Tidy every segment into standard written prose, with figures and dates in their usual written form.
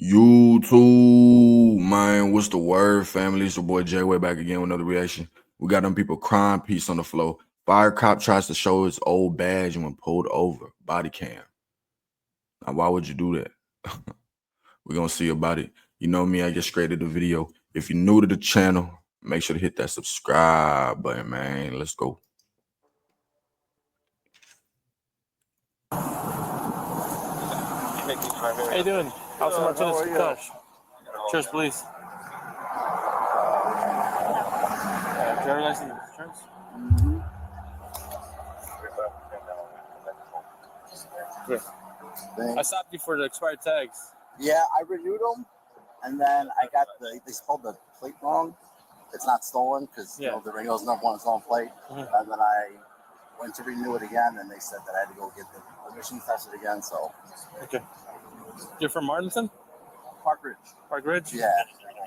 YouTube, man, what's the word, family? It's your boy JayWayy back again with another reaction. We got them people crying piece on the floor. Fire cop tries to show his old badge and when pulled over. Body cam. Now, why would you do that? We're going to see about it. You know me, I get straight to the video. If you're new to the channel, make sure to hit that subscribe button, man. Let's go. How you doing? How's the Martinez Couch? Cheers, please. Driver license insurance? I stopped you for the expired tags. Yeah, I renewed them, and then I got they spelled the plate wrong. It's not stolen because you know the Ringo's number one stolen plate. And then I went to renew it again, and they said that I had to go get the emissions tested again. So okay, you're from Martinson? Park Ridge. Park Ridge? Yeah.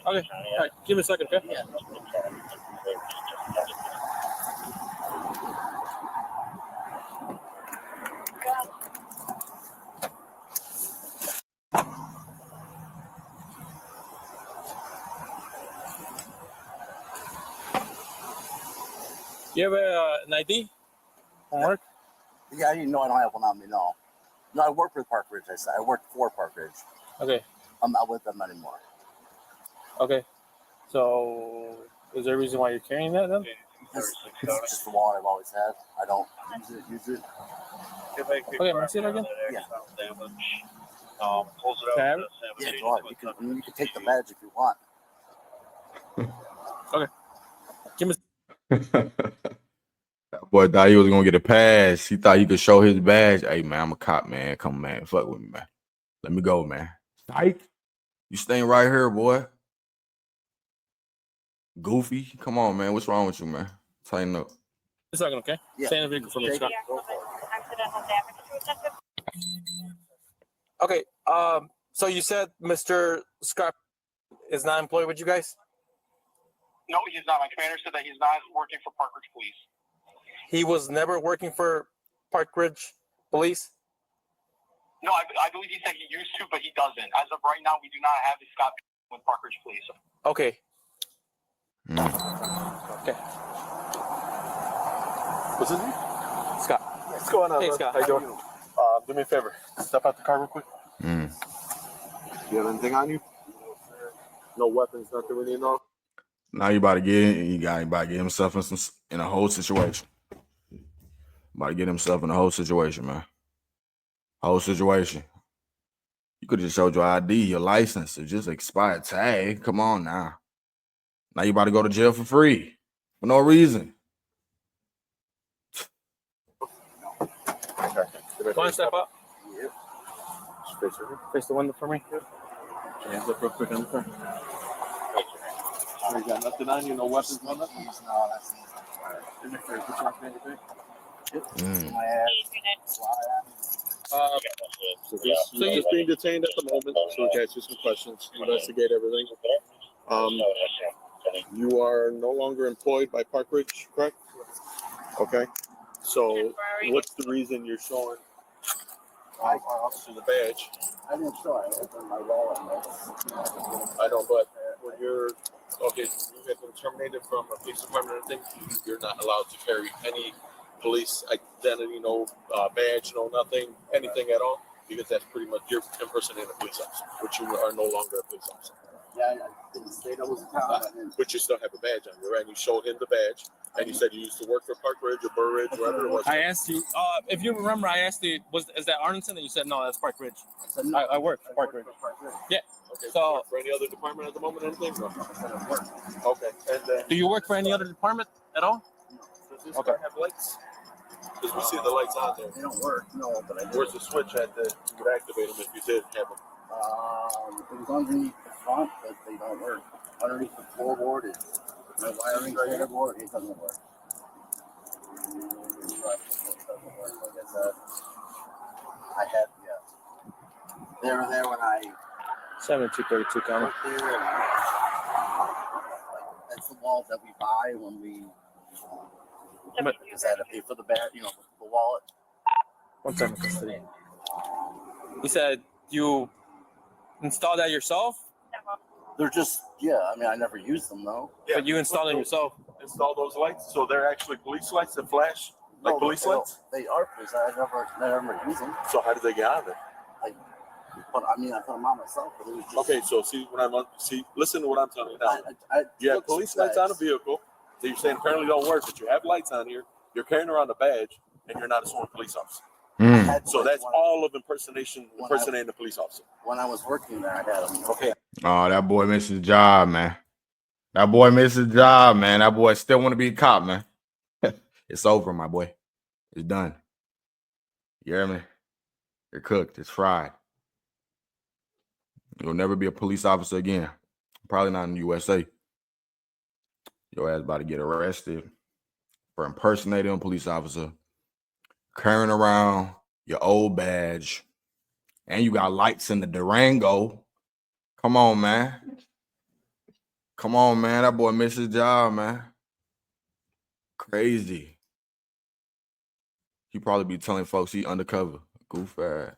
Okay. All right. Give me a second, okay? Yeah. You have an ID from work? Yeah, I didn't know I don't have one on me. No, I work with Park Ridge. I said I work for Park Ridge. Okay. I'm not with them anymore. Okay. So, is there a reason why you're carrying that then? It's just the wallet I've always had. I don't use it. Okay, can I see it again? Yeah. Can I Yeah, go on. You can take the badge if you want. Okay. Give me. That boy thought he was gonna get a pass. He thought he could show his badge. Hey man, I'm a cop, man. Come on, man. Fuck with me, man. Let me go, man. Psych. You staying right here, boy. Goofy. Come on, man. What's wrong with you, man? Tighten up. A second, okay? Yeah. Stay in the vehicle for me, Scott. Okay. So you said Mr. Scott is not employed with you guys? No, he's not. My commander said that he's not working for Park Ridge Police. He was never working for Park Ridge Police? No, I believe he said he used to, but he doesn't. As of right now, we do not have a Scott with Park Ridge Police. Okay. Okay. What's his name? Scott. What's going on? Hey, bud? Scott. How you doing? Do me a favor. Step out the car real quick. Do you have anything on you? No weapons, nothing we need to know? Now you about to get himself in a whole situation. About to get himself in a whole situation, man. Whole situation. You could have just showed your ID, your license, or just expired tag. Come on now. Now you about to go to jail for free. For no reason. Okay. Go on, step up. Yeah. Face the window for me. Hands up real quick on the car. You got nothing on you, no weapons, no nothing? No, that's In the car, put your hand in my ass. So you're just being detained at the moment, so we can ask you some questions, investigate everything. You are no longer employed by Park Ridge, correct? Okay. So what's the reason you're showing officer the badge? I didn't show it. It's in my wallet. I know, but when you're okay, you have been terminated from a police department or anything, you're not allowed to carry any police identity, no badge, no nothing, anything at all, because that's pretty much you're impersonating a police officer, which you are no longer a police officer. Yeah, I didn't say that was a town. But you still have a badge on you, right? And you showed him the badge, and you said you used to work for Park Ridge or Burr Ridge, wherever it was. I asked you, if you remember, I asked you, is that Arlington? And you said, no, that's Park Ridge. I work for Park Ridge. Yeah. Okay. So, for any other department at the moment, anything? No. Okay. And then, do you work for any other department at all? does this car have lights? Because we see the lights on there. They don't work. No, but I do. Where's the switch at that you would activate them if you did have them? It was underneath the front, but they don't work. Underneath the floorboard, it's no wiring floorboard. It doesn't work. It doesn't work. Like I said, I had they were there when I 7232 comma. went there. And, that's the walls that we buy when we. Because I had to pay for the the wallet. 1 second, custody. You said you install that yourself? They're just, yeah, I mean, I never use them, though. Yeah, But you installed it yourself. Install those lights, so they're actually police lights that flash, like No, police no, lights. They are police. I never use them. So how did they get on there? I put them on myself, but it was just... Okay, so listen to what I'm telling you now. You have police lights on a vehicle that you're saying apparently don't work, but you have lights on here. You're carrying around a badge, and you're not a sworn police officer. So that's all of impersonating the police officer. When I was working there, I had them. Okay. Oh, that boy missed his job, man. That boy missed his job, man. That boy still want to be a cop, man. It's over, my boy. It's done. You hear me? You're cooked. It's fried. You'll never be a police officer again. Probably not in the USA. Your ass about to get arrested for impersonating a police officer, carrying around your old badge, and you got lights in the Durango. Come on, man. Come on, man. That boy missed his job, man. Crazy. He probably be telling folks he undercover. Goof ass.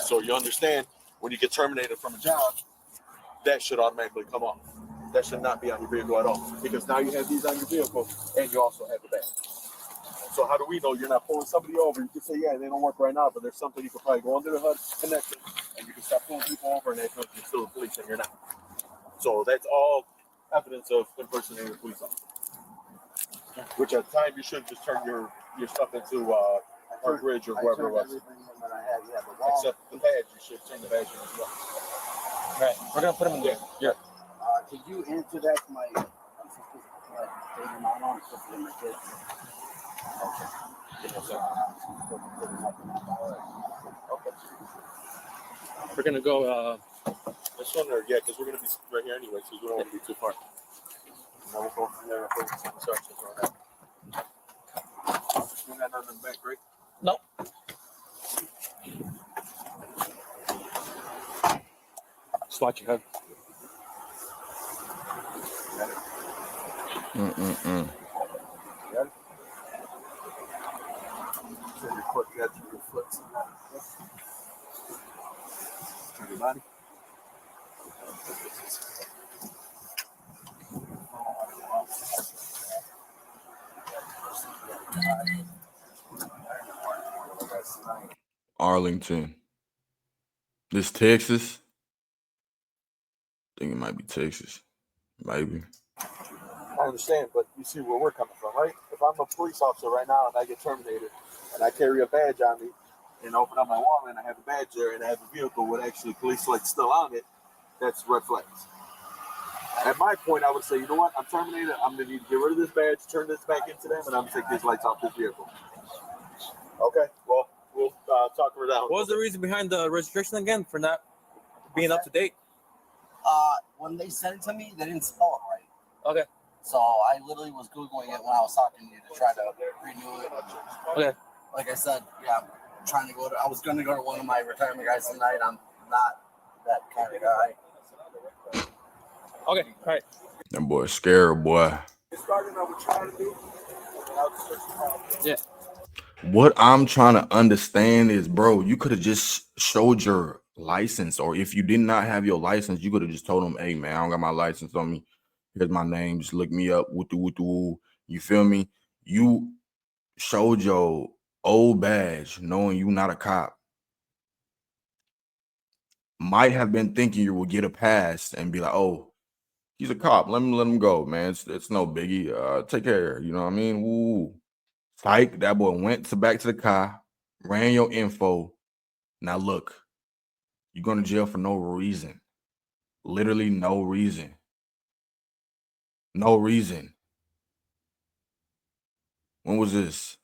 So you understand, when you get terminated from a job, that should automatically come off. That should not be on your vehicle at all, because now you have these on your vehicle and you also have the badge. So how do we know you're not pulling somebody over? You can say, yeah, they don't work right now, but there's something you could probably go under the hood, connect it, and you can start pulling people over, and that's when you're still the police and you're not. So that's all evidence of impersonating a police officer. Which at the time you should just turn your stuff into Park Ridge or whoever it was. Except the badge, you should turn the badge in as well. All right, we're gonna put them in there. Yeah. Could you answer that to my baby mama and put it in my kids? Okay. We're gonna go. This one, or yeah, because we're gonna be right here anyway, so we don't want to be too far. Now we'll go from there and put some instructions on that. You got nothing in the back, right? No. Just watch your head. Your foot, you got your foot. Turn your body. Arlington. This Texas? I think it might be Texas. Maybe. I understand, but you see where we're coming from, right? If I'm a police officer right now and I get terminated and I carry a badge on me and open up my wallet and I have a badge there and I have a vehicle with actually police lights still on it, that's red flags. At my point, I would say, you know what? I'm terminated. I'm going to need to get rid of this badge, turn this back into them, and I'm going to take these lights off this vehicle. Okay, well, we'll talk her down. What was the reason behind the registration again for not being up to date? When they sent it to me, they didn't spell it right. Okay. So I literally was Googling it when I was talking to you to try to renew it. Okay. Like I said, yeah, I'm trying to I was going to go to one of my retirement guys tonight. I'm not that kind of guy. Okay, all right. That boy scared, boy. Yeah. What I'm trying to understand is, bro, you could have just showed your license, or if you did not have your license, you could have just told them, hey, man, I don't got my license on me. Here's my name. Just look me up. Woo-doo-woo-doo. You feel me? You showed your old badge knowing you not a cop. Might have been thinking you would get a pass and be like, oh, he's a cop. Let him go, man. It's no biggie. Take care. You know what I mean? Woo. Psych. That boy went back to the car, ran your info. Now look, you're going to jail for no reason. Literally no reason. No reason. When was this?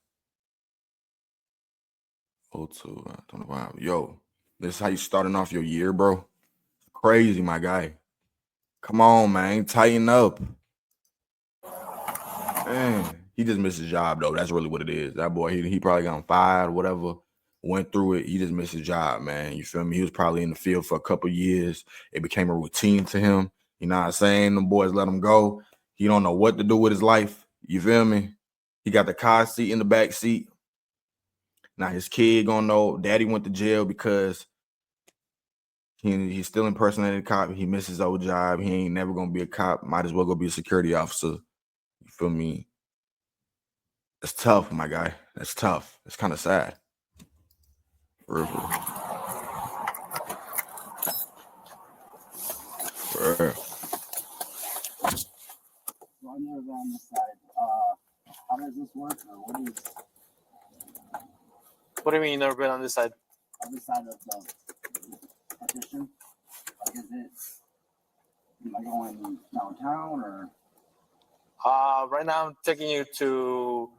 02, 25. Yo, this is how you starting off your year, bro? Crazy, my guy. Come on, man. Tighten up. Man, he just missed his job, though. That's really what it is. That boy, he probably got fired, whatever. Went through it. He just missed his job, man. You feel me? He was probably in the field for a couple years. It became a routine to him. You know what I'm saying? Them boys let him go. He don't know what to do with his life. You feel me? He got the car seat in the back seat. Now his kid gonna know daddy went to jail because He's still impersonating a cop. He missed his old job. He ain't never gonna be a cop. Might as well go be a security officer. You feel me? It's tough, my guy. That's tough. It's kind of sad. For real. For real. So I've never been on this side. How does this work, or What do you mean you never been on this side? other side of the partition? Like, is it? Am I going downtown or? Right now I'm taking you to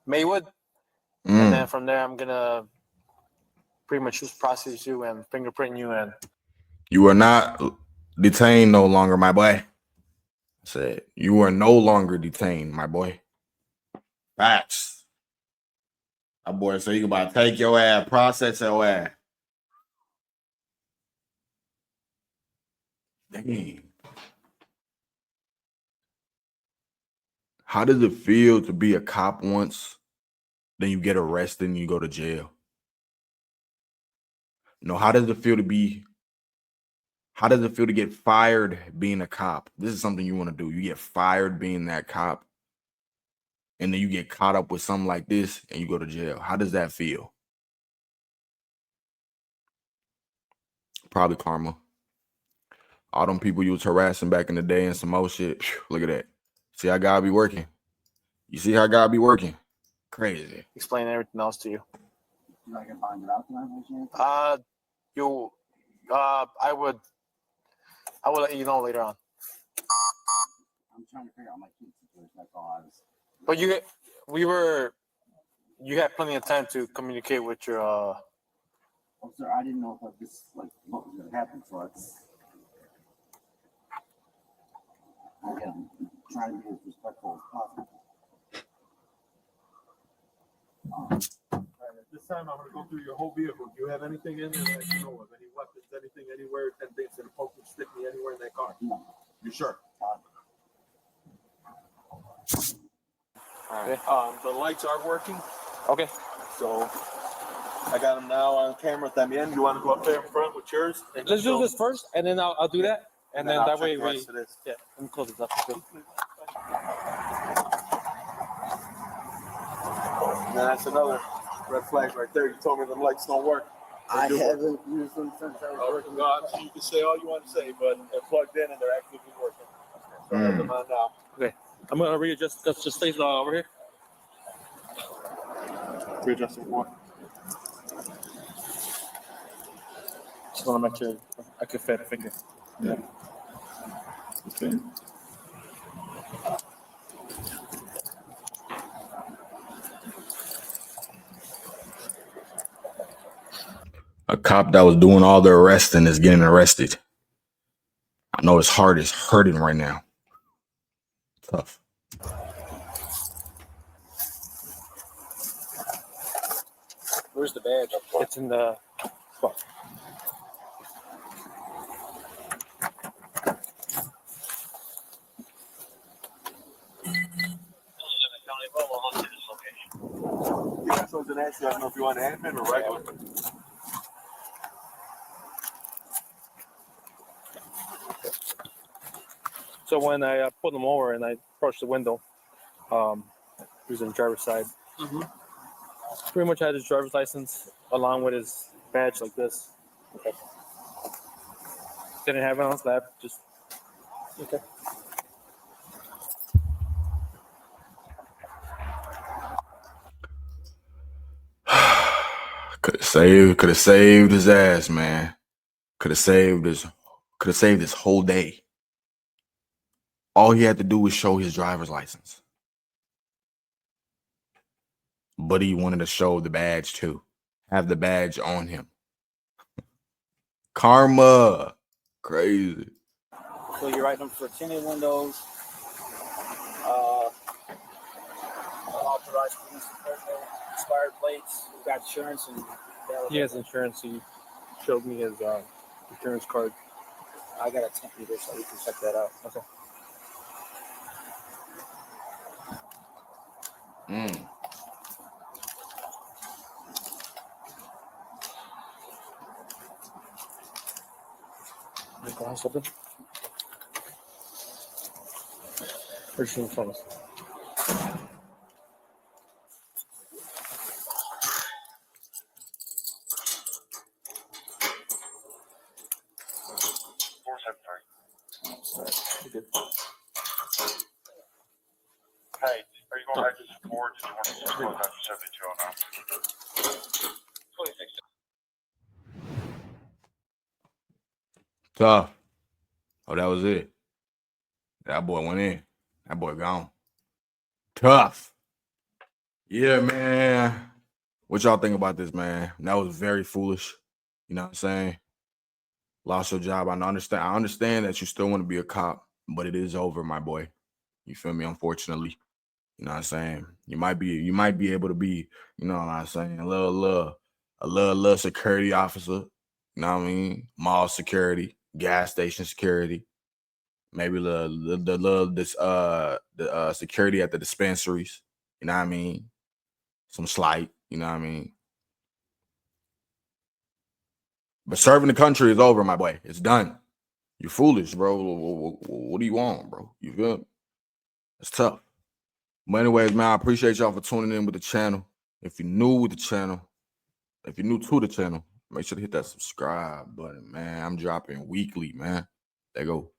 Maywood, and then from there I'm gonna pretty much just process you and fingerprint you, and You are not detained no longer, my boy. I said you are no longer detained, my boy. Facts. My boy, so you about to take your ass, process your ass. Dang. How does it feel to be a cop once, then you get arrested and you go to jail? No, how does it feel to get fired being a cop? This is something you want to do. You get fired being that cop, and then you get caught up with something like this and you go to jail. How does that feel? Probably karma. All them people you was harassing back in the day and some old shit. Look at that. See how God be working. You see how God be working? Crazy. explain everything else to you. I can find it out tonight, by chance? I would let you know later on. I'm trying to figure out my kid situation. That's all I was. But you had plenty of time to communicate with your Oh, sir, I didn't know if this what was gonna happen. So it's. Again, I'm trying to be as respectful as possible. At this time, I'm going to go through your whole vehicle. Do you have anything in there that you know of? Any weapons, anything, anywhere, and things that poke and stick me anywhere in that car? No. You sure? Okay. The lights are working, Okay. so I got them now on camera también. You want to go up there in front with yours? And Let's do show- this first, and then I'll do that, and then I'll that check way the we rest of this. let me close this up. Too. And that's another red flag right there. You told me the lights don't work. I haven't used them since I was Oh, working. God, so you can say all you want to say, but they're plugged in and they're actively working. So I have them on now. I'm gonna readjust. Just stay over here. Readjust them for. Just want to make sure I can fit a finger. Yeah. Okay. A cop that was doing all the arresting is getting arrested. I know his heart is hurting right now. Tough. Where's the badge? It's in the spot. Yeah, so I was going to ask you, I don't know if you want admin or regular. So when I put him over and I approached the window, he was on the driver's side. Pretty much had his driver's license along with his badge like this. Okay. Didn't have it on his lap. Just okay. Could have saved his ass, man. Could have saved his whole day. All he had to do was show his driver's license. But he wanted to show the badge too. Have the badge on him. Karma. Crazy. So you're writing them for tinted windows, unauthorized police enforcement, expired plates. We've got insurance and. He has insurance. He showed me his insurance card. I got a temp either, so we can check that out. Okay. Make the house open. Or just in front of us. You're good. Hey, are you going back to support? Did you want to support after 7209? Tough. Oh, that was it. That boy went in. That boy gone. Tough. Yeah, man. What y'all think about this, man? That was very foolish. You know what I'm saying? Lost your job. I understand that you still want to be a cop, but it is over, my boy. You feel me? Unfortunately. You know what I'm saying? You might be able to be, you know what I'm saying, a little security officer. You know what I mean? Mall security, gas station security, maybe the security at the dispensaries. You know what I mean? Some slight, you know what I mean? But serving the country is over, my boy. It's done. You're foolish, bro. What do you want, bro? You feel me? It's tough. But anyways, man, I appreciate y'all for tuning in with the channel. If you're new to the channel, make sure to hit that subscribe button, man. I'm dropping weekly, man. There you go.